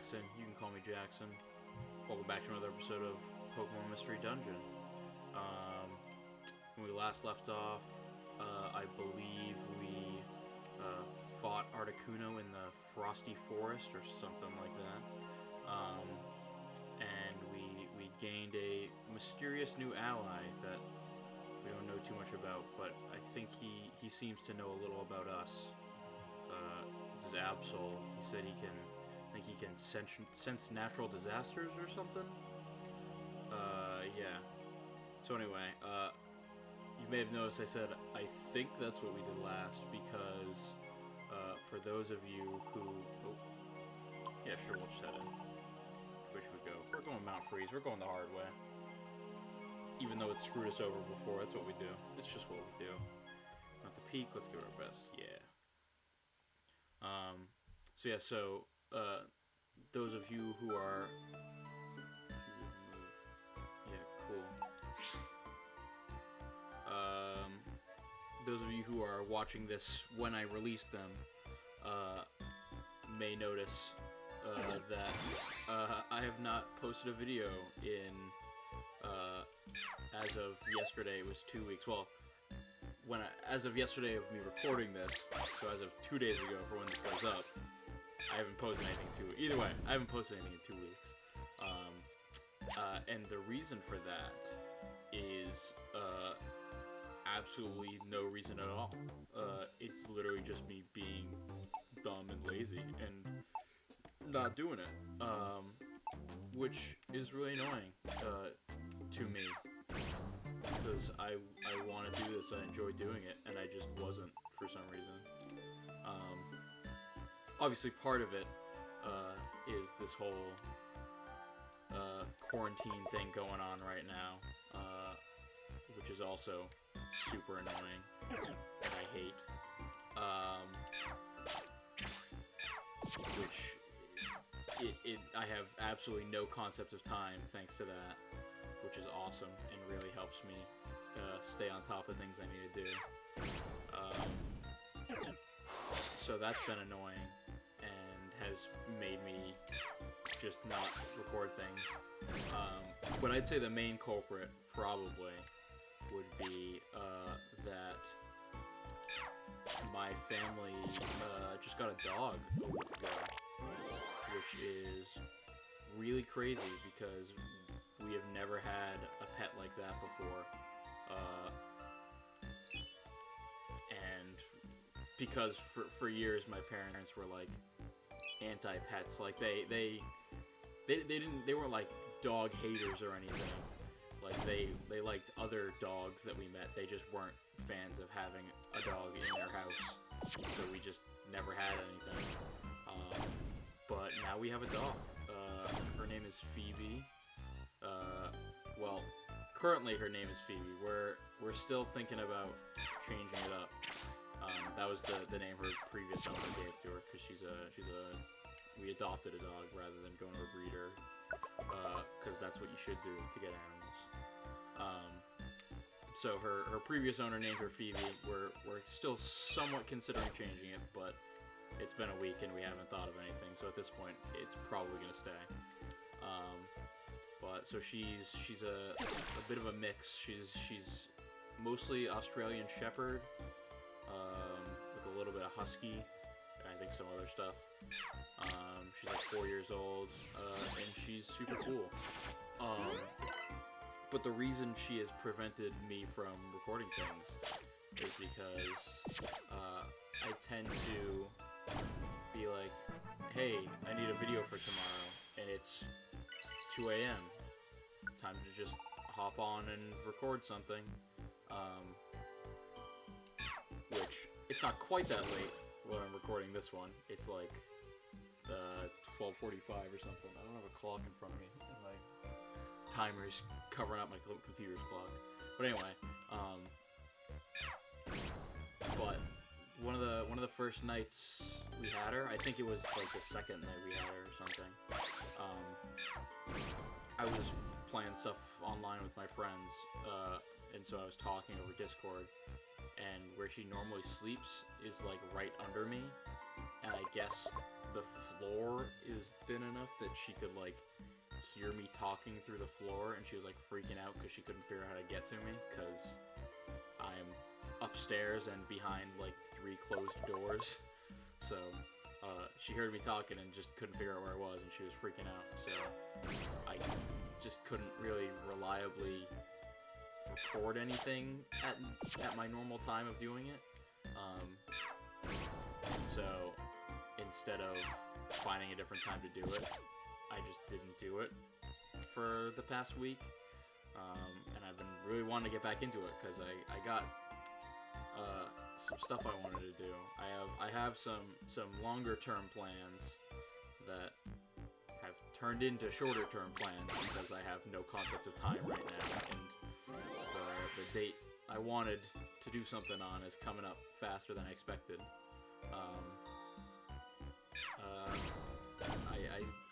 Jackson. You can call me Jackson. Welcome back to another episode of Pokemon Mystery Dungeon. When we last left off, I believe we fought Articuno in the Frosty Forest or something like that. And we gained a mysterious new ally that we don't know too much about, but I think he seems to know a little about us. This is Absol. He said he can sense natural disasters or something. Yeah. So anyway, you may have noticed I said I think that's what we did last because for those of you who, yeah, sure, we'll just head in. Where should we go? We're going Mount Freeze. We're going the hard way. Even though it screwed us over before, that's what we do. It's just what we do. Not the peak. Let's give it our best. Yeah. So those of you who are, yeah, cool. Those of you who are watching this when I release them, may notice that I have not posted a video in, as of yesterday, it was 2 weeks. Well, as of yesterday of me recording this, so as of 2 days ago for when this goes up, I haven't posted anything either way, I haven't posted anything in 2 weeks. And the reason for that is absolutely no reason at all. It's literally just me being dumb and lazy and not doing it, which is really annoying to me, because I want to do this, I enjoy doing it, and I just wasn't for some reason. Obviously part of it is this whole quarantine thing going on right now, which is also super annoying, and I hate. Which I have absolutely no concept of time thanks to that, which is awesome and really helps me stay on top of things I need to do. So that's been annoying and has made me just not record things. But I'd say the main culprit probably would be that my family just got a dog a week ago, which is really crazy because we have never had a pet like that before. And because for years my parents were like anti-pets, like they weren't like dog haters or anything. Like they liked other dogs that we met. They just weren't fans of having a dog in their house. So we just never had anything. But now we have a dog. Her name is Phoebe. Well, currently her name is Phoebe. We're still thinking about changing it up. That was the name her previous owner gave to her, because we adopted a dog rather than going to a breeder, because that's what you should do to get animals. So her previous owner named her Phoebe. We're still somewhat considering changing it, but it's been a week and we haven't thought of anything. So at this point, it's probably gonna stay. But so she's a bit of a mix. She's mostly Australian Shepherd, with a little bit of Husky, and I think some other stuff. She's like 4 years old, and she's super cool. But the reason she has prevented me from recording things is because I tend to be like, hey, I need a video for tomorrow, and it's 2 a.m. Time to just hop on and record something. Which, it's not quite that late when I'm recording this one. It's like 12:45 or something. I don't have a clock in front of me, and my timer's covering up my computer's clock. But anyway, but one of the first nights we had her, I think it was like the second night we had her or something. I was playing stuff online with my friends, and so I was talking over Discord, and where she normally sleeps is like right under me, and I guess the floor is thin enough that she could like hear me talking through the floor, and she was like freaking out because she couldn't figure out how to get to me because I'm upstairs and behind like 3 closed doors. So she heard me talking and just couldn't figure out where I was, and she was freaking out. So I just couldn't really reliably record anything at my normal time of doing it. So instead of finding a different time to do it, I just didn't do it for the past week. And I've been really wanting to get back into it because I got some stuff I wanted to do. I have some longer term plans that have turned into shorter term plans because I have no concept of time right now, and the date I wanted to do something on is coming up faster than I expected.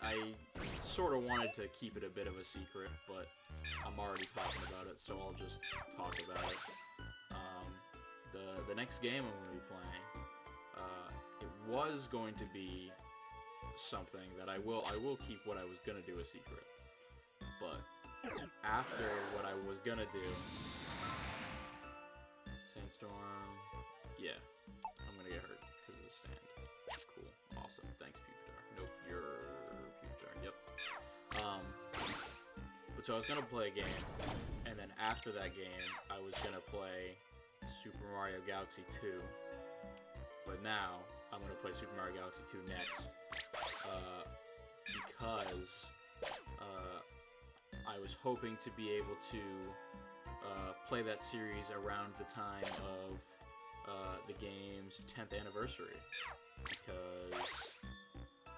I sort of wanted to keep it a bit of a secret, but I'm already talking about it, so I'll just talk about it. The next game I'm going to be playing, it was going to be something that I will keep what I was going to do a secret. But after what I was going to do, Sandstorm, yeah, I'm going to get hurt because of the sand. Cool, awesome, thanks Pupitar. Nope, you're Pupitar, yep. But so I was going to play a game, and then after that game, I was going to play Super Mario Galaxy 2, but now I'm going to play Super Mario Galaxy 2 next, because I was hoping to be able to play that series around the time of the game's 10th anniversary, because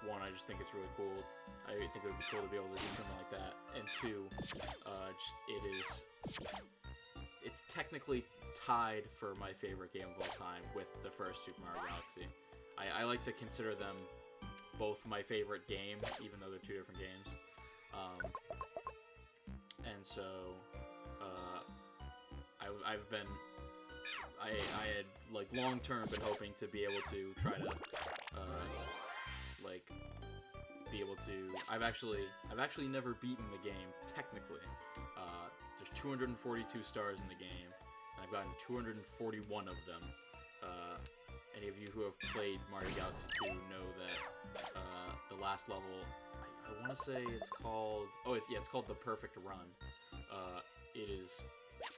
one, I just think it's really cool. I think it would be cool to be able to do something like that, and two, it's technically tied for my favorite game of all time with the first Super Mario Galaxy. I like to consider them both my favorite game, even though they're 2 different games. And so, I had like long term been hoping to be able to try to like be able to. I've actually never beaten the game technically. There's 242 stars in the game, and I've gotten 241 of them. Any of you who have played Mario Galaxy 2 know that the last level, I want to say it's called. Oh, it's called the Perfect Run.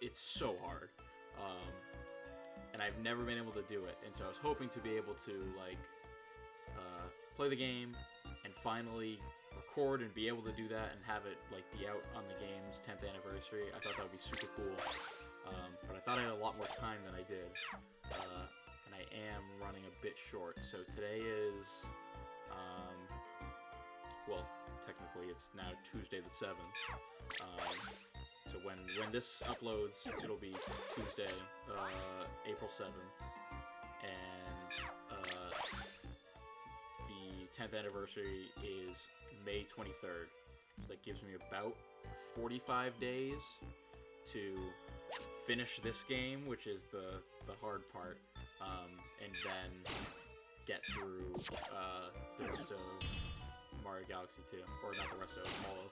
It's so hard, and I've never been able to do it. And so I was hoping to be able to like play the game and finally record and be able to do that and have it like be out on the game's 10th anniversary. I thought that would be super cool, but I thought I had a lot more time than I did, and I am running a bit short. So today is, well, technically it's now Tuesday the 7th. So when this uploads, it'll be Tuesday, April 7th, and the 10th anniversary is May 23rd. So that gives me about 45 days to finish this game, which is the hard part, and then get through the rest of Mario Galaxy 2, or not the rest of, all of.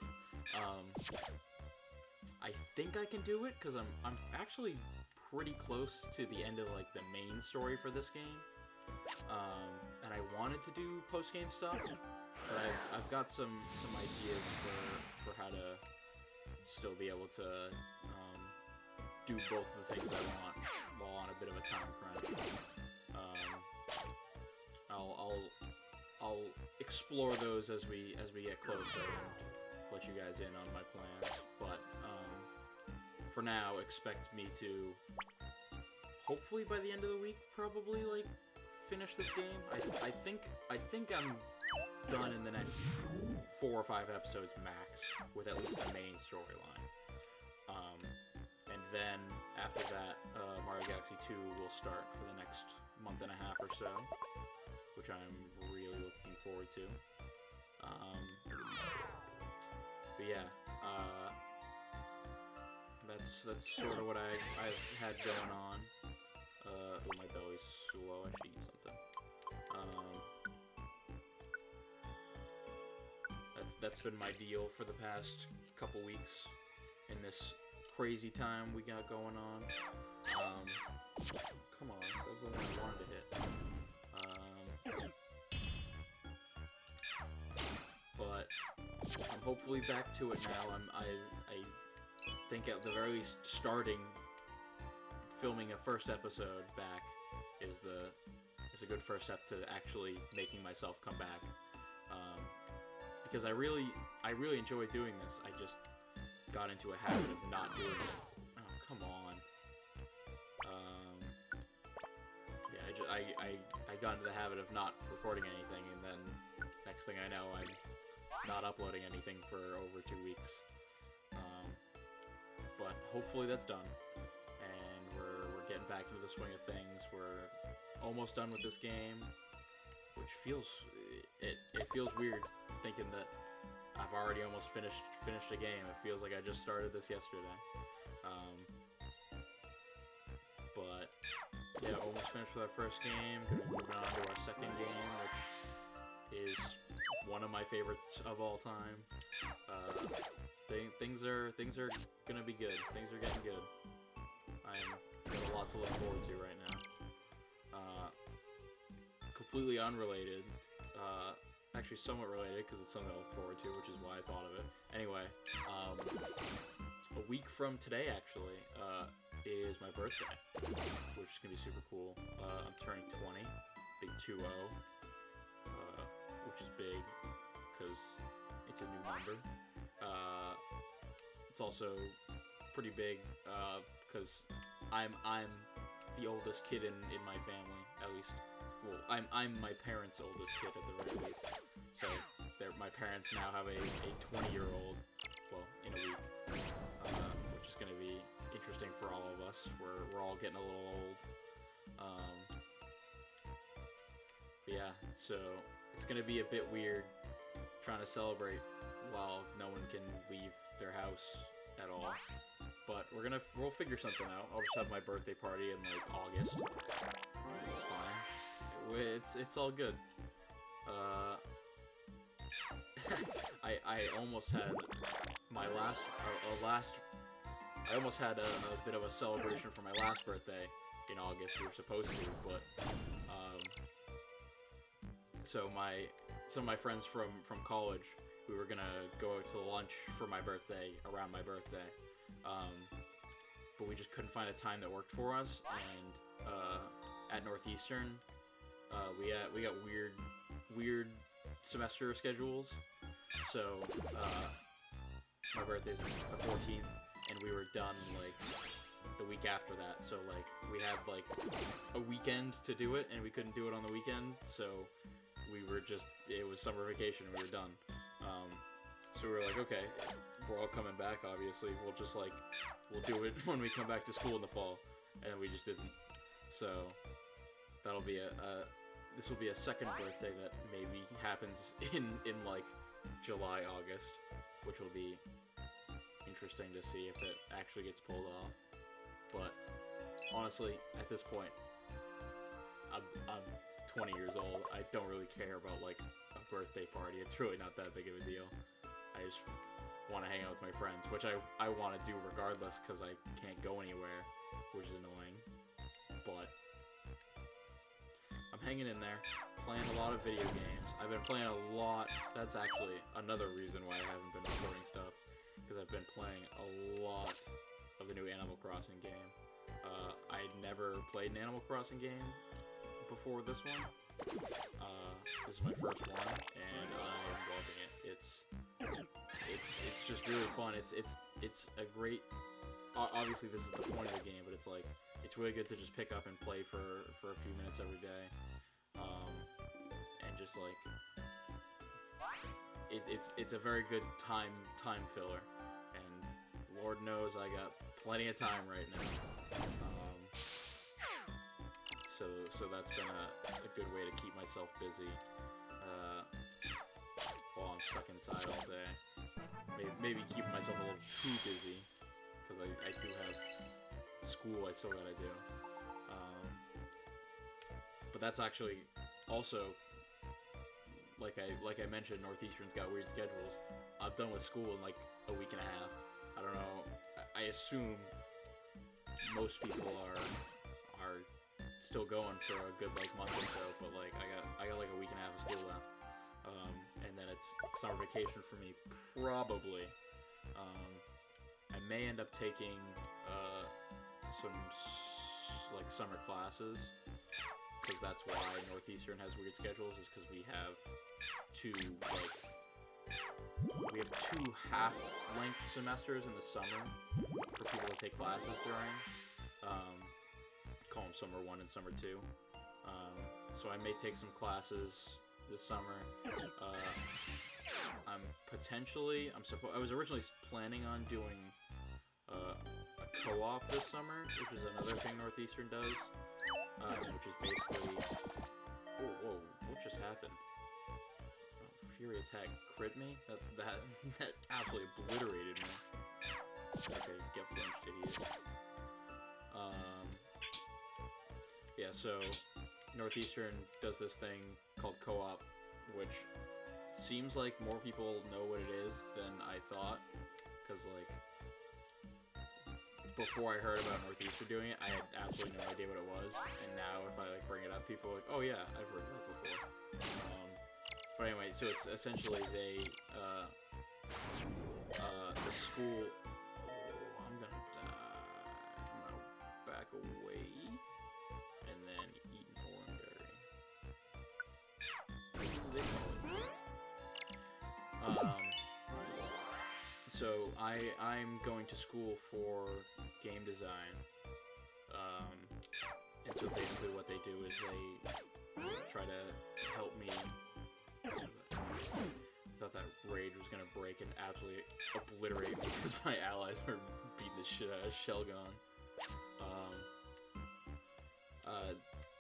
I think I can do it because I'm actually pretty close to the end of like the main story for this game, and I wanted to do post-game stuff, but I've got some ideas for how to still be able to do both the things I want while on a bit of a time crunch. I'll explore those as we get closer and let you guys in on my plans, but for now, expect me to hopefully by the end of the week probably like finish this game. I think I'm done in the next 4 or 5 episodes max with at least the main storyline. And then after that, Mario Galaxy 2 will start for the next month and a half or so, which I'm really looking forward to. But yeah, that's sort of what I've had going on. Oh, my belly's slow. I should eat something. that's been my deal for the past couple weeks in this crazy time we got going on. Come on, that was the one I wanted to hit. But I'm hopefully back to it now. I think at the very least starting filming a first episode back is a good first step to actually making myself come back. Because I really enjoy doing this. I just got into a habit of not doing it. Oh, come on. Yeah, I got into the habit of not recording anything, and then next thing I know, I'm not uploading anything for over 2 weeks. But hopefully that's done, and we're getting back into the swing of things. We're almost done with this game, which feels it feels weird thinking that I've already almost finished a game. It feels like I just started this yesterday. But yeah, almost finished with our first game. Gonna be moving on to our second game, which is one of my favorites of all time. Things are gonna be good. Things are getting good. I'm got a lot to look forward to right now. Completely unrelated. Actually, somewhat related because it's something to look forward to, which is why I thought of it. Anyway, a week from today, actually, is my birthday, which is gonna be super cool. I'm turning 20, big 2-0, which is big because it's a new number. It's also pretty big because I'm the oldest kid in my family, at least. Well, I'm my parents' oldest kid at the very least. So my parents now have a 20-year-old, well, in a week, which is gonna be interesting for all of us. We're all getting a little old. But yeah, so it's gonna be a bit weird trying to celebrate while no one can leave their house at all. But we'll figure something out. I'll just have my birthday party in like August. It's fine. It's all good. I almost had my I almost had a bit of a celebration for my last birthday in August. We were supposed to, but so some of my friends from college, we were gonna go out to lunch for my birthday around my birthday, but we just couldn't find a time that worked for us. And at Northeastern, we got weird semester schedules. So my birthday's the 14th, and we were done like the week after that. So like we had like a weekend to do it, and we couldn't do it on the weekend. So it was summer vacation, and we were done. So we were like, okay, we're all coming back. Obviously, we'll do it when we come back to school in the fall, and we just didn't. So that'll be this will be a second birthday that maybe happens in like July, August, which will be interesting to see if it actually gets pulled off. But honestly, at this point, I'm 20 years old. I don't really care about like a birthday party. It's really not that big of a deal. I just want to hang out with my friends, which I want to do regardless because I can't go anywhere, which is annoying. But I'm hanging in there, playing a lot of video games. I've been playing a lot. That's actually another reason why I haven't been recording stuff, because I've been playing a lot of the new Animal Crossing game. I'd never played an Animal Crossing game before this one. This is my first one, and I'm loving it. It's just really fun. It's a great. Obviously, this is the point of the game, but it's like it's really good to just pick up and play for a few minutes every day, and just like it's a very good time filler. And Lord knows I got plenty of time right now. So that's been a good way to keep myself busy while I'm stuck inside all day. Maybe keep myself a little too busy, because I do have school I still gotta do. But that's actually also like I mentioned, Northeastern's got weird schedules. I'm done with school in like a week and a half. I don't know. I assume most people are still going for a good like month or so, but like I got like a week and a half of school left, and then it's summer vacation for me probably. I may end up taking some like summer classes, because that's why Northeastern has weird schedules, is because we have two half-length semesters in the summer for people to take classes during. Call them Summer 1 and Summer 2. So I may take some classes this summer. I was originally planning on doing a co-op this summer, which is another thing Northeastern does, which is basically... Whoa, what just happened? Oh, Fury Attack crit me? That absolutely obliterated me. Okay, get flinched, idiot. Yeah, so Northeastern does this thing called co-op, which seems like more people know what it is than I thought, because like before I heard about Northeastern doing it, I had absolutely no idea what it was, and now if I like bring it up, people are like, oh yeah, I've heard that before. But anyway, so it's essentially the school. Oh, I'm gonna die. I'm gonna back away and then eat an orangeberry. So I'm going to school for game design, and so basically what they do is they try to help me. I thought that rage was gonna break and absolutely obliterate me because my allies are beating the shit out of Shelgon.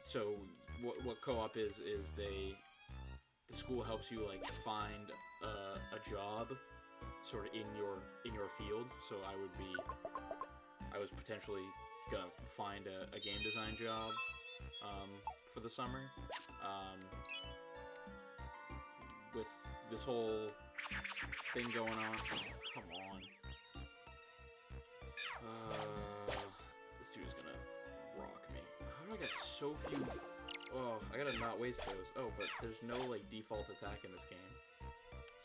So what co-op is the school helps you like find a job sort of in your field. So I was potentially gonna find a game design job for the summer. With this whole thing going on, come on. This dude's gonna rock me. How do I get so few? Oh, I gotta not waste those. Oh, but there's no like default attack in this game.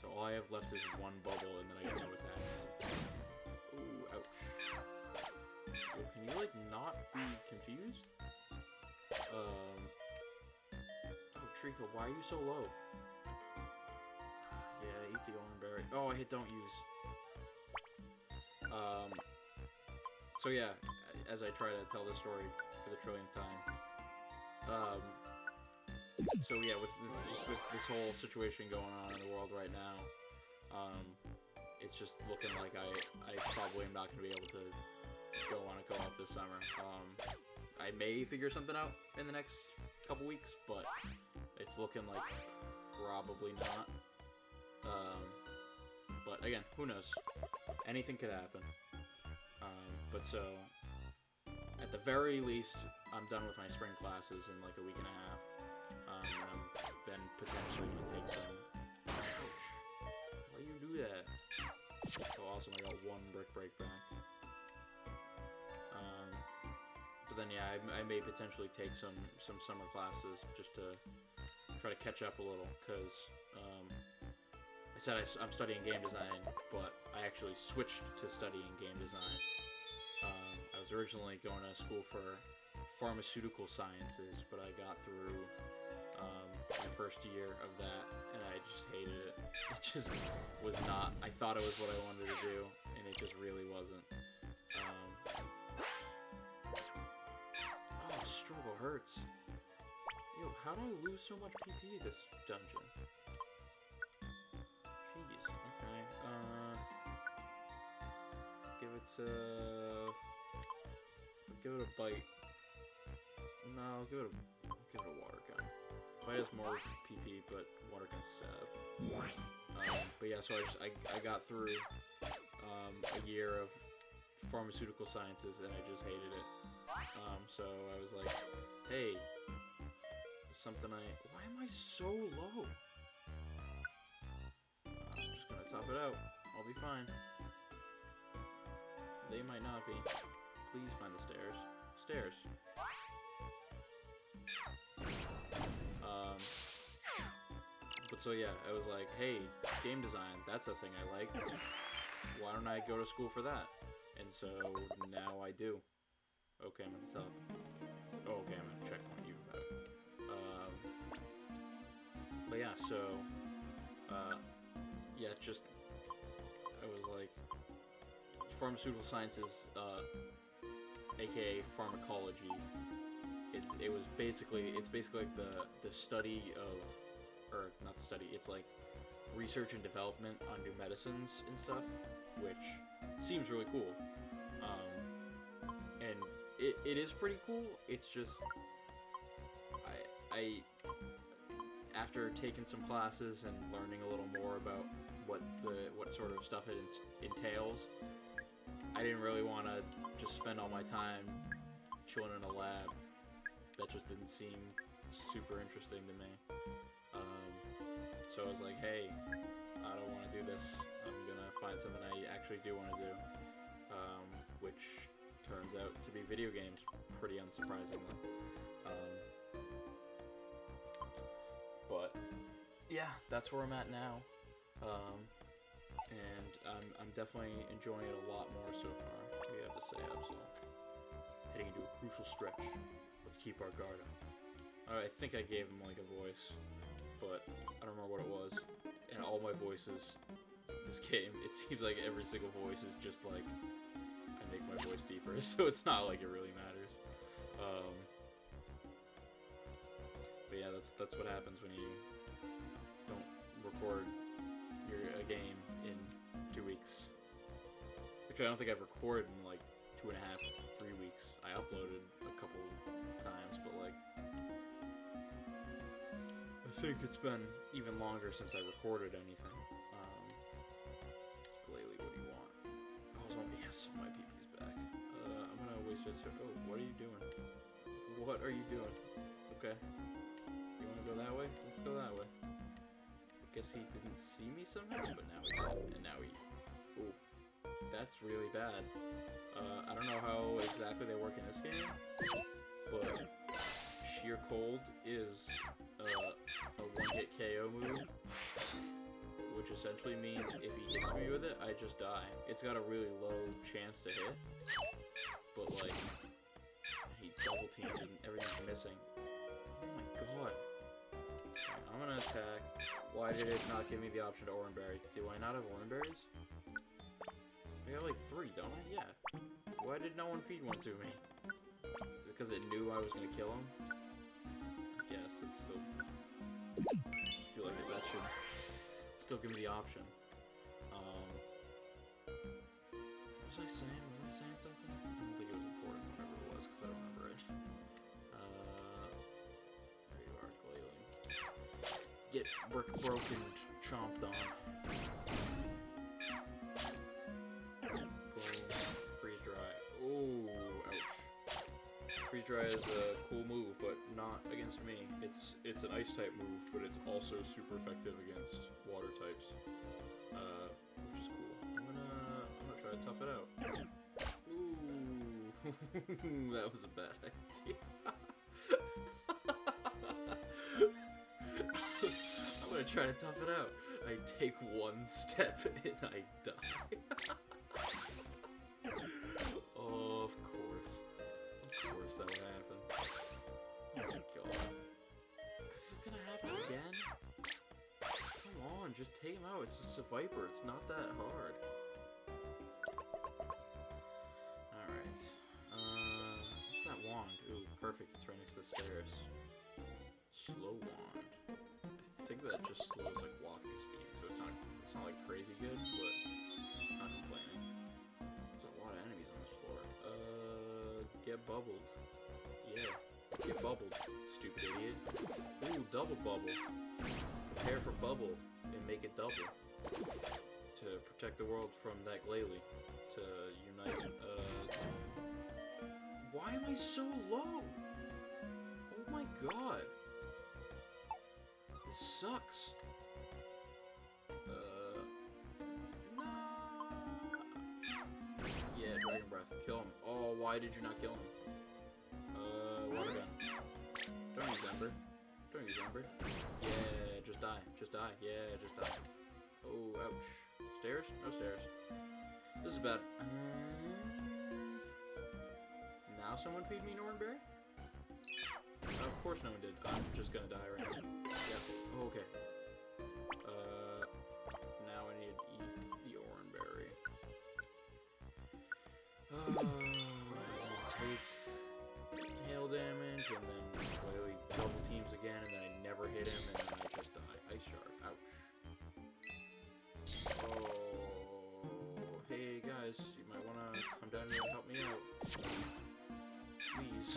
So all I have left is one bubble, and then I get no attacks. Ooh, ouch. Yo, can you like not be confused? Oh, Trico, why are you so low? Yeah, eat the orangeberry. Oh, I hit don't use. So yeah, as I try to tell this story for the trillionth time. So yeah, with this whole situation going on in the world right now, it's just looking like I probably am not going to be able to go on a co-op this summer. I may figure something out in the next couple weeks, but it's looking like probably not. But again, who knows? Anything could happen. But so, at the very least, I'm done with my spring classes in like a week and a half. And I'm then potentially going to take some... Ouch. Why you do that? Oh, awesome, I got one brick break back. But then, yeah, I may potentially take some summer classes just to try to catch up a little, because I said I'm studying game design, but I actually switched to studying game design. I was originally going to school for pharmaceutical sciences, but I got through my first year of that, and I just hated it. It just was not... I thought it was what I wanted to do, and it just really wasn't. Oh, struggle hurts. Yo, how do I lose so much PP this dungeon? Jeez, okay. Give it a bite. No, I'll give it a water gun. Bite has more PP, but water gun stab. But yeah, so I got through a year of pharmaceutical sciences, and I just hated it. So I was like, hey, why am I so low? tough it out. I'll be fine. They might not be. Please find the stairs. Stairs. But so yeah, I was like, hey, game design, that's a thing I like. Why don't I go to school for that? And so now I do. Okay, I'm at the top. Oh, okay, I'm at checkpoint. You got it. But yeah, so yeah, just I was like, pharmaceutical sciences, aka pharmacology. It's basically like the study of, or not the study. It's like research and development on new medicines and stuff, which seems really cool. And it is pretty cool. It's just I after taking some classes and learning a little more about what sort of stuff it entails, I didn't really want to just spend all my time chilling in a lab. That just didn't seem super interesting to me. So I was like, hey, I don't want to do this. I'm gonna find something I actually do want to do, which turns out to be video games, pretty unsurprisingly. But yeah, that's where I'm at now, and I'm definitely enjoying it a lot more so far. We have to say, absolutely. Heading into a crucial stretch. Let's keep our guard up. I think I gave him like a voice, but I don't remember what it was. And all my voices, this game, it seems like every single voice is just like I make my voice deeper, so it's not like it really matters. But yeah, that's what happens when you don't record a game in 2 weeks. Which I don't think I've recorded in like 2.5, 3 weeks. I uploaded a couple times, but like I think it's been even longer since I recorded anything. Glalie, what do you want? Oh, yes, my PP's back. I'm gonna waste it. Oh, what are you doing? What are you doing? Okay. You wanna go that way? Let's go that way. I guess he didn't see me somehow, but now he did. And now he... Ooh. That's really bad. I don't know how exactly they work in this game, but Sheer Cold is a one-hit KO move, which essentially means if he hits me with it, I just die. It's got a really low chance to hit, but like, he double-teamed and everything's missing. Oh my god. I'm gonna attack. Why did it not give me the option to Oran Berry? Do I not have Oran Berries? I got like 3, don't I? Yeah. Why did no one feed one to me? Because it knew I was gonna kill him? I guess it's still... I feel like that should still give me the option. What was I saying? Was I saying something? I don't think it was important, whatever it was, because I don't remember it. There you are, Glalie. Get broken, chomped on. Freeze dry. Oh, ouch. Freeze dry is a cool move, but not against me. It's an ice type move, but it's also super effective against water types, which is cool. I'm gonna try to tough it out. Ooh, that was a bad idea. I'm gonna try to tough it out. I take one step and I die. Oh, of course. Of course that would happen. Oh my god. This is gonna happen again? Come on, just take him out. It's just a Viper. It's not that hard. Alright. What's that wand? Ooh, perfect. It's right next to the stairs. Slow wand. I think that just slows like walking speed, so it's not like crazy good, but I'm not complaining. There's a lot of enemies on this floor. Get bubbled. Yeah, get bubbled, stupid idiot. Ooh, double bubble. Prepare for bubble and make it double. To protect the world from that Glalie. To unite, Why am I so low? Oh my god. This sucks. breath. Kill him. Oh, why did you not kill him? Water gun. Don't use Ember. Don't use Ember. Yeah, just die. Just die. Yeah, just die. Oh, ouch. Stairs? No stairs. This is bad. Now someone feed me Nornberry? Of course no one did. I'm just gonna die right now. Yeah. Oh, okay. Now I need to eat the Oranberry. Take hail damage, and then he double teams again, and then I never hit him, and then I just die. Ice shard. Ouch. Oh, hey guys, you might wanna come down here and help me out. Please.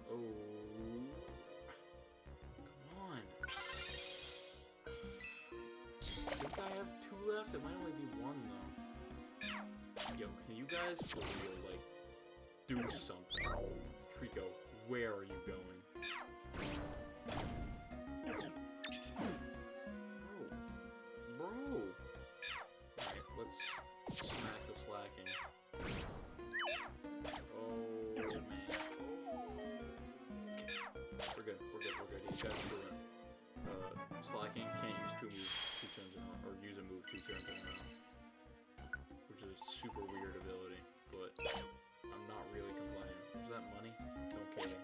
Oh. Come on. I think I have 2 left. It might only be 1 though. Yo, can you guys for real, like, do something? Trico, where are you going? Bro. Alright, let's smack the slacking. Oh, man. We're good. He's got to do it. Slacking can't use 2 moves 2 turns in a row, or use a move 2 turns in a row. Which is a super weird ability, but I'm not really complaining. Is that money? Don't care.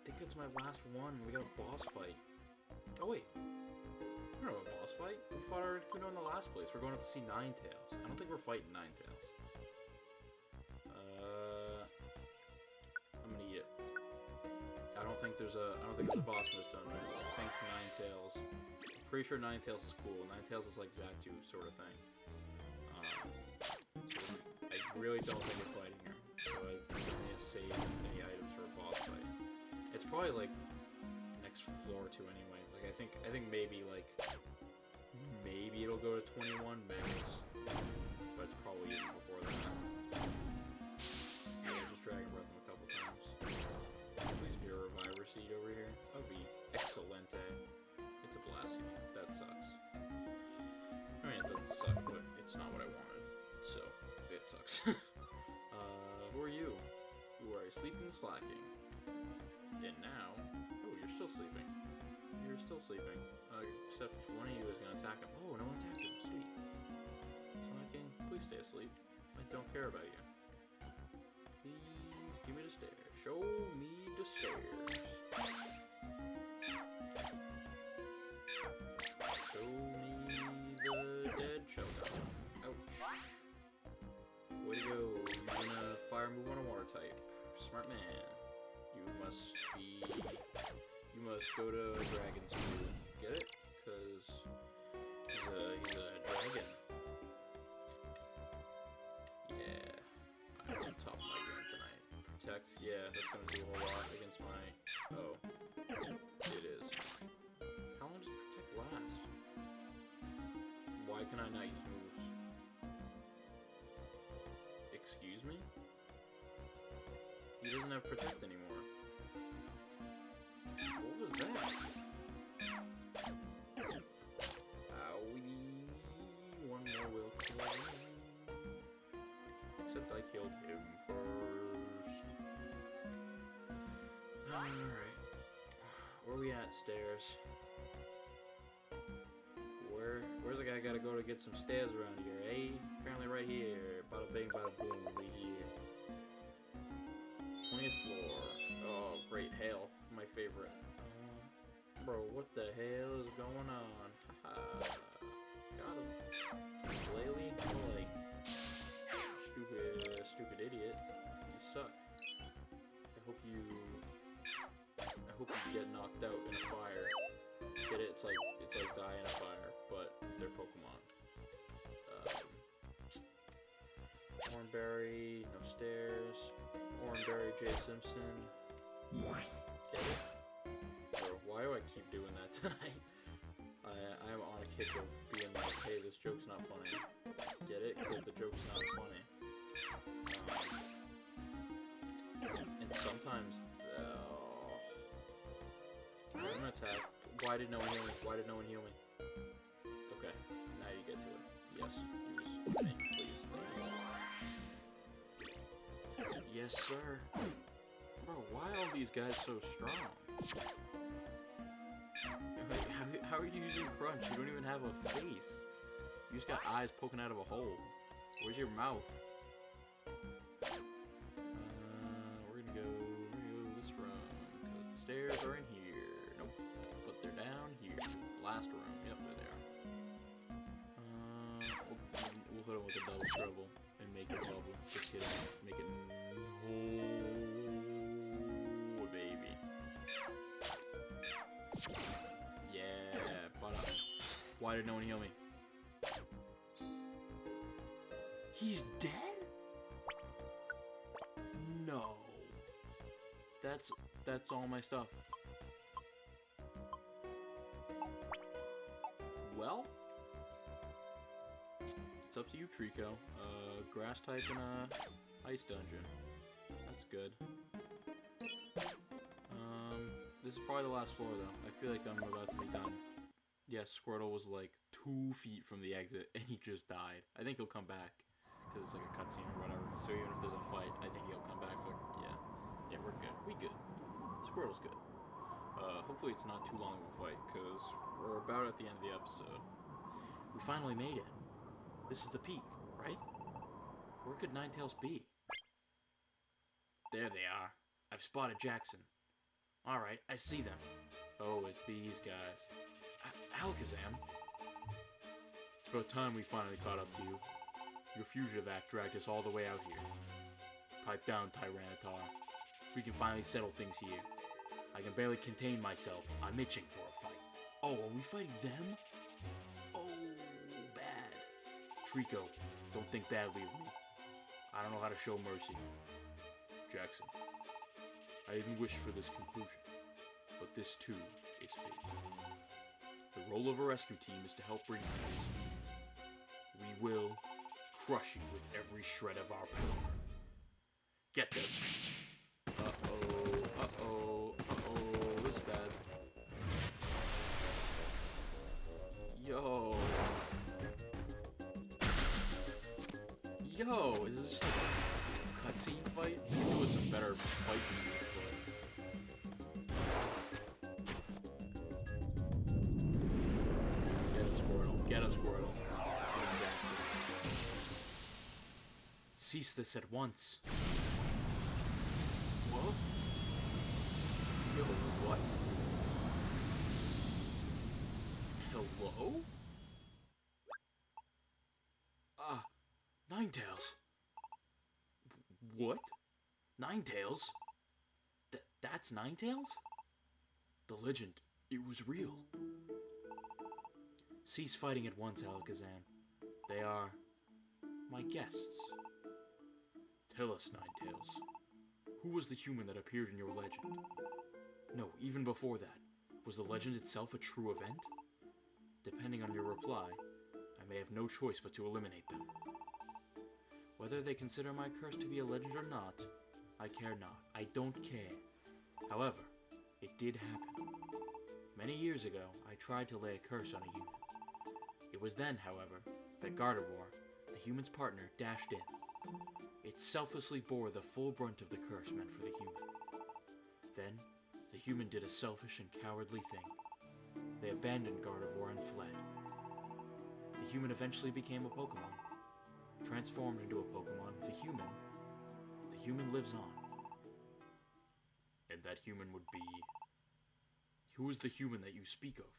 I think it's my last one. We got a boss fight. Oh wait. We don't have a boss fight. We fought our Kuno in the last place. We're going up to see Ninetales. I don't think we're fighting Ninetales. I'm gonna eat it. I don't think there's a boss in this dungeon. I think Ninetales. I'm pretty sure Ninetales is cool. Ninetales is like Zatu sort of thing. I really don't think we're fighting her. So I don't need to save any items for a boss fight. It's probably like next floor to anyway. Like I think maybe it'll go to 21 max, but it's probably even before that. Yeah, just Dragon Breath him a couple times. Please be a Reviver Seed over here. That would be excelente. It's a Blast Seed. That sucks. I mean, it doesn't suck, but it's not what I wanted. So, it sucks. Who are you? Who are you? Sleeping, slacking. And now... Oh, you're still sleeping. You're still sleeping. Except one of you is going to attack him. Oh, no one attacked him. Sweet. Slacking, please stay asleep. I don't care about you. Please give me the stairs. Show me the stairs. Show me the dead showdown. Ouch. Way to go. You're gonna fire move on a water type. Smart man. You must go to dragon school. Get it? Because he's a dragon. Yeah. I'm on top of my game tonight. Protect. Yeah, that's gonna do a whole lot against my... Oh. It is. How long does Protect last? Why can I not use moves? Excuse me? He doesn't have Protect anymore. What was that? Owie. One more will kill him. Except I killed him first. Alright. Where are we at, stairs? Where's the guy gotta go to get some stairs around here, eh? Apparently right here. Bada bing, bada boom, right here. 20th floor. Oh, great. Hail. My favorite. Bro, what the hell is going on? Haha. Got him. Lately, like, stupid idiot. You suck. I hope you get knocked out in a fire. Get it? It's like die in a fire, but they're Pokemon. Oranberry, no stairs. Oranberry, J. Simpson. Get it? Bro, why do I keep doing that tonight? I'm on a kick of being like, hey, this joke's not funny. Get it? Because the joke's not funny. And sometimes... I'm gonna attack. Why did no one heal me? Why did no one heal me? Okay. Yes. Thank you, please. Thank you. Yes, sir. Bro, why are all these guys so strong? How are you using Crunch? You don't even have a face. You just got eyes poking out of a hole. Where's your mouth? We're gonna go this room because the stairs are in here. Nope, but they're down here. It's the last room. Yep, there they are. We'll hit them with a double trouble and make it bubble. Just kidding. Make it oh baby. Yeah, but why did no one heal me? He's dead? No. That's all my stuff. Well, it's up to you, Trico. Grass type in a ice dungeon. That's good. This is probably the last floor though. I feel like I'm about to be done. Yes, Squirtle was like 2 feet from the exit and he just died. I think he'll come back because it's like a cutscene or whatever. So even if there's a fight, I think he'll come back for yeah, we're good. We good. Squirtle's good. Hopefully it's not too long of a fight because we're about at the end of the episode. We finally made it. This is the peak, right? Where could Ninetales be? There they are. I've spotted Jackson. Alright, I see them. Oh, it's these guys. Alakazam? It's about time we finally caught up to you. Your fugitive act dragged us all the way out here. Pipe down, Tyranitar. We can finally settle things here. I can barely contain myself. I'm itching for a fight. Oh, are we fighting them? Oh, bad. Trico, don't think badly of me. I don't know how to show mercy. Jackson, I even wished for this conclusion, but this too is fate. The role of a rescue team is to help bring you peace. We will crush you with every shred of our power. Get this. Uh-oh, this is bad. Yo, is this just like a cutscene fight? It was a better fight music, but... Get him, Squirtle. Cease this at once. What? Yo, what? Hello? Ninetales. What? Ninetales? That's Ninetales? The legend, it was real. Cease fighting at once, Alakazam. They are my guests. Tell us, Ninetales, who was the human that appeared in your legend? No, even before that, was the legend itself a true event? Depending on your reply, I may have no choice but to eliminate them. Whether they consider my curse to be a legend or not, I care not. I don't care. However, it did happen. Many years ago, I tried to lay a curse on a human. It was then, however, that Gardevoir, the human's partner, dashed in. It selflessly bore the full brunt of the curse meant for the human. Then, the human did a selfish and cowardly thing. They abandoned Gardevoir and fled. The human eventually became a Pokémon. Transformed into a Pokémon, the human lives on. And that human would be... Who is the human that you speak of?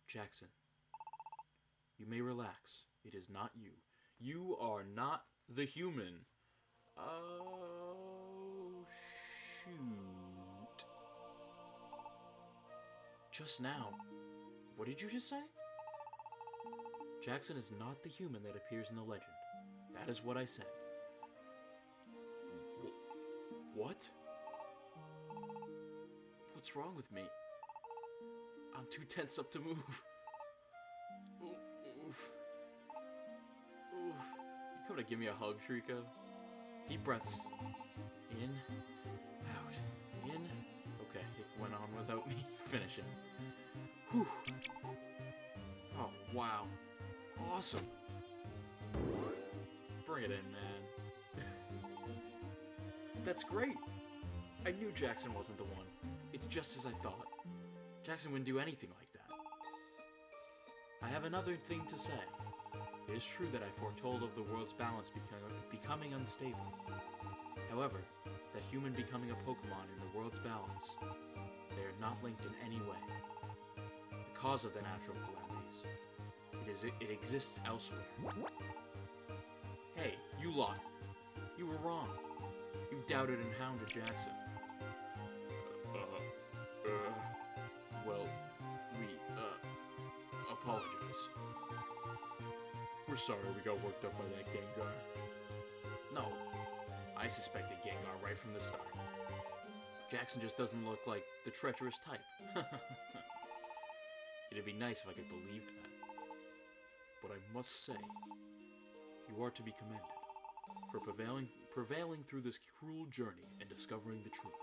Jackson. You may relax. It is not you. You are not the human. Oh, shoot. Just now. What did you just say? Jackson is not the human that appears in the legend. That is what I said. What? What's wrong with me? I'm too tense up to move. Oof. You come to give me a hug, Trico? Deep breaths. In. Out. In. Okay, it went on without me finishing. Whew. Oh, wow. Awesome. Bring it in, man. That's great. I knew Jackson wasn't the one. It's just as I thought. Jackson wouldn't do anything like that. I have another thing to say. It is true that I foretold of the world's balance becoming unstable. However, that human becoming a Pokémon in the world's balance, they are not linked in any way. The cause of the natural calamities, it exists elsewhere. Hey, you lot. You were wrong. You doubted and hounded Jackson. Well, we, apologize. We're sorry we got worked up by that Gengar. No, I suspected Gengar right from the start. Jackson just doesn't look like the treacherous type. It'd be nice if I could believe that. But I must say, you are to be commended for prevailing through this cruel journey and discovering the truth.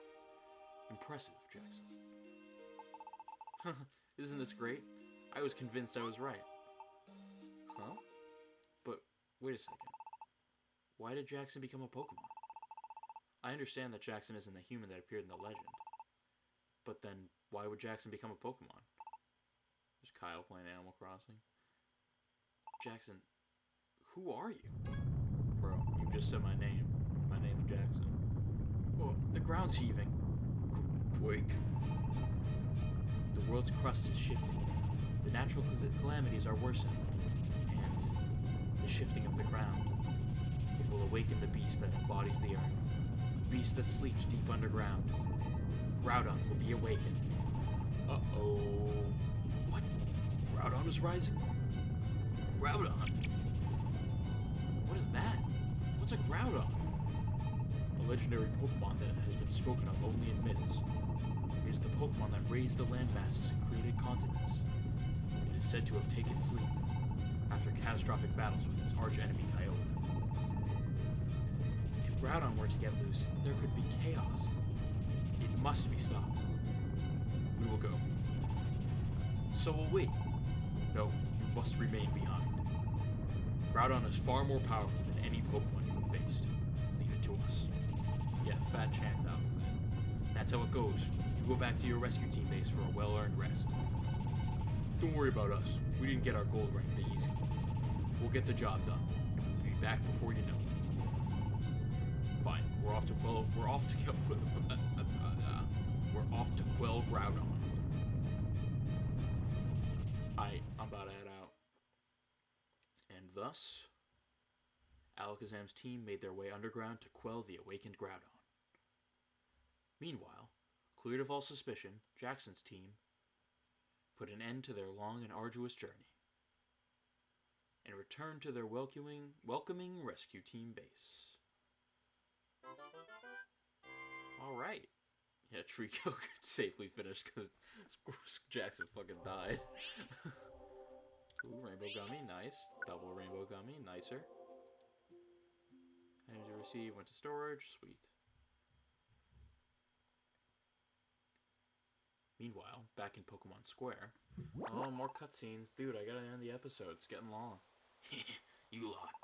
Impressive, Jackson. Isn't this great? I was convinced I was right. Huh? But, wait a second. Why did Jackson become a Pokemon? I understand that Jackson isn't the human that appeared in the legend. But then, why would Jackson become a Pokemon? There's Kyle playing Animal Crossing. Jackson, who are you? Bro, you just said my name. My name's Jackson. Oh, the ground's heaving. Quake. The world's crust is shifting. The natural calamities are worsening. And the shifting of the ground. It will awaken the beast that embodies the earth. The beast that sleeps deep underground. Groudon will be awakened. Uh-oh. What? Groudon is rising? Groudon? What is that? What's a Groudon? A legendary Pokemon that has been spoken of only in myths. It is the Pokemon that raised the land masses and created continents. It is said to have taken sleep after catastrophic battles with its arch-enemy Kyogre. If Groudon were to get loose, there could be chaos. It must be stopped. We will go. So will we. No, you must remain behind. Groudon is far more powerful than any Pokemon you have faced. Leave it to us. Yeah, fat chance, Alakazam. That's how it goes. You go back to your rescue team base for a well-earned rest. Don't worry about us. We didn't get our gold rank the easy. We'll get the job done, and we'll be back before you know it. Fine, we're off to quell Groudon. I'm about to head out. And thus, Alakazam's team made their way underground to quell the awakened Groudon. Meanwhile, cleared of all suspicion, Jackson's team put an end to their long and arduous journey and returned to their welcoming rescue team base. Alright. Yeah, Trico could safely finish because Jackson fucking died. Ooh, rainbow gummy, nice. Double rainbow gummy, nicer. Energy received, went to storage, sweet. Meanwhile, back in Pokemon Square. Oh, more cutscenes. Dude, I gotta end the episode. It's getting long. You lot.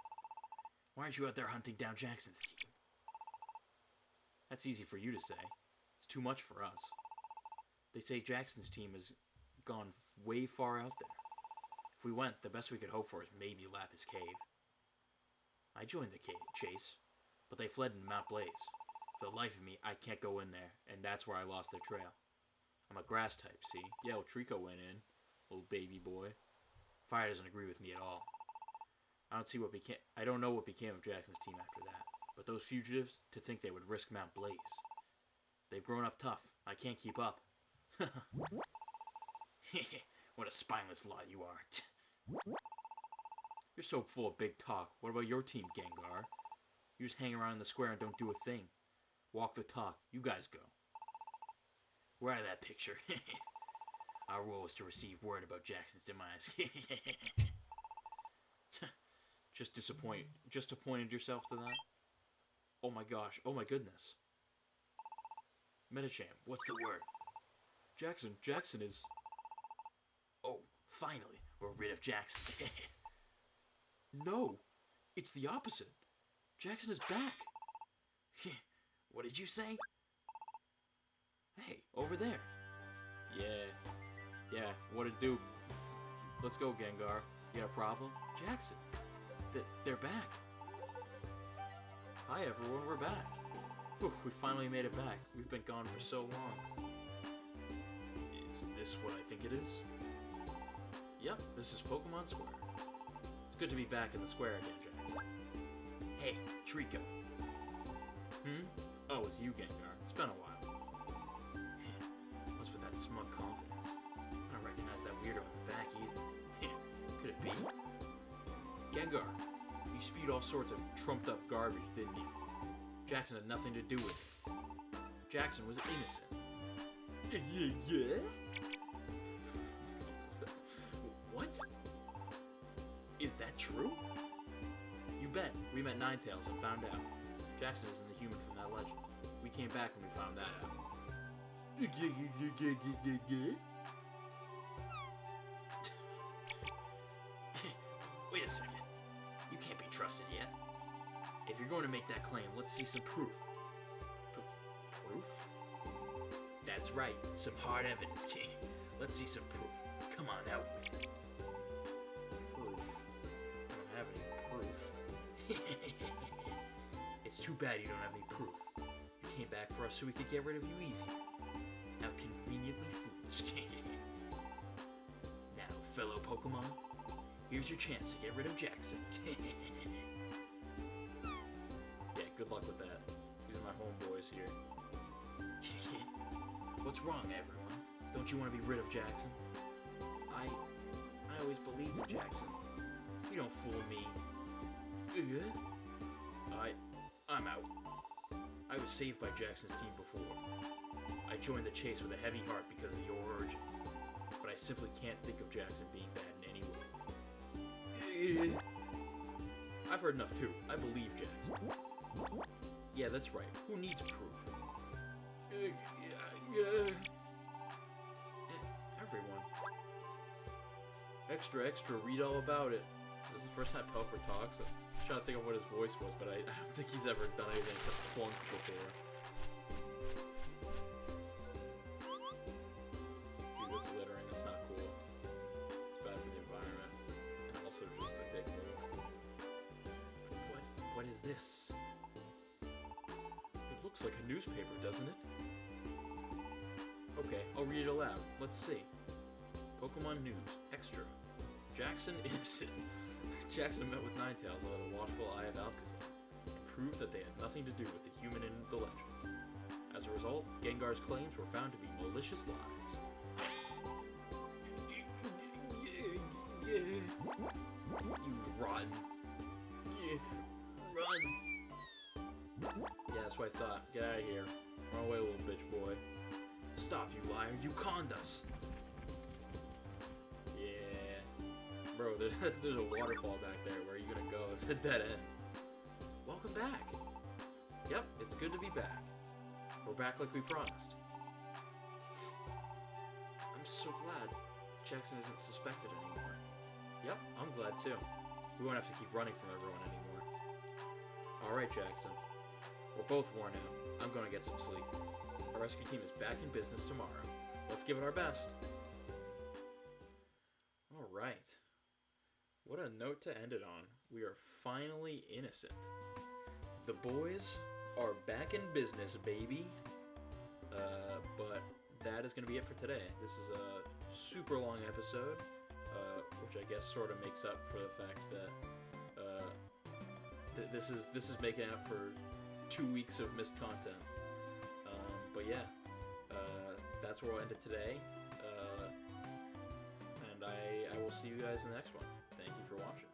Why aren't you out there hunting down Jackson's team? That's easy for you to say. It's too much for us. They say Jackson's team has gone way far out there. If we went, the best we could hope for is maybe Lapis Cave. I joined the chase, but they fled in Mount Blaze. For the life of me, I can't go in there, and that's where I lost their trail. I'm a grass type, see? Yeah, well, Trico went in, little baby boy. Fire doesn't agree with me at all. I don't know what became of Jackson's team after that, but those fugitives, to think they would risk Mount Blaze. They've grown up tough. I can't keep up. What a spineless lot you are. You're so full of big talk. What about your team, Gengar? You just hang around in the square and don't do a thing. Walk the talk. You guys go. We're out of that picture. Our role is to receive word about Jackson's demise. Just disappointed yourself to that? Oh my gosh. Oh my goodness. Metacham, what's the word? Jackson is... Oh, finally. we're rid of Jackson. No, it's the opposite. Jackson is back. What did you say? Hey, over there. Yeah, what'd do? Let's go, Gengar. You got a problem? Jackson, they're back. Hi, everyone, we're back. Whew, we finally made it back. We've been gone for so long. Is this what I think it is? Yep, this is Pokemon Square. It's good to be back in the square again, Jackson. Hey, Trico. Oh, it's you, Gengar. It's been a while. What's with that smug confidence? I don't recognize that weirdo in the back either. Could it be? Gengar, you spewed all sorts of trumped up garbage, didn't you? Jackson had nothing to do with it. Jackson was innocent. Yeah? What? Is that true? You bet. We met Ninetales and found out. Jackson isn't the human from that legend. We came back and we found that out. Wait a second. You can't be trusted yet. If you're going to make that claim, let's see some proof. Proof? That's right. Some hard evidence, King. Let's see some proof. Come on, help me. Proof? I don't have any proof. It's too bad you don't have any proof. You came back for us so we could get rid of you easy. How conveniently foolish. Now, fellow Pokemon, here's your chance to get rid of Jackson. Yeah, good luck with that. These are my homeboys here. What's wrong, everyone? Don't you want to be rid of Jackson? I always believed in Jackson. You don't fool me. I'm out. I was saved by Jackson's team before. I joined the chase with a heavy heart because of your origin. But I simply can't think of Jackson being bad in any way. I've heard enough too. I believe Jackson. Yeah, that's right. Who needs proof? Everyone. Extra, read all about it. This is the first time Pelipper talks. I'm trying to think of what his voice was, but I don't think he's ever done anything except plunk before. Dude, that's littering. That's not cool. It's bad for the environment. And also just a dick move. What is this? It looks like a newspaper, doesn't it? Okay, I'll read it aloud. Let's see. Pokemon News. Extra. Jackson innocent. Jackson met with Ninetales under the watchful eye of Alcazar and proved that they had nothing to do with the human in the legend. As a result, Gengar's claims were found to be malicious lies. You rotten. Run! Yeah, that's what I thought. Get out of here. Run away, little bitch boy. Stop, you liar. You conned us! Bro, there's a waterfall back there. Where are you gonna go? It's a dead end. Welcome back. Yep, it's good to be back. We're back like we promised. I'm so glad Jackson isn't suspected anymore. Yep, I'm glad too. We won't have to keep running from everyone anymore. Alright, Jackson. We're both worn out. I'm gonna get some sleep. Our rescue team is back in business tomorrow. Let's give it our best. Alright. What a note to end it on. We are finally innocent. The boys are back in business, baby. But that is going to be it for today. This is a super long episode, which I guess sort of makes up for the fact that this is making up for 2 weeks of missed content. But yeah, that's where we'll end it today. And I will see you guys in the next one. Thank you for watching.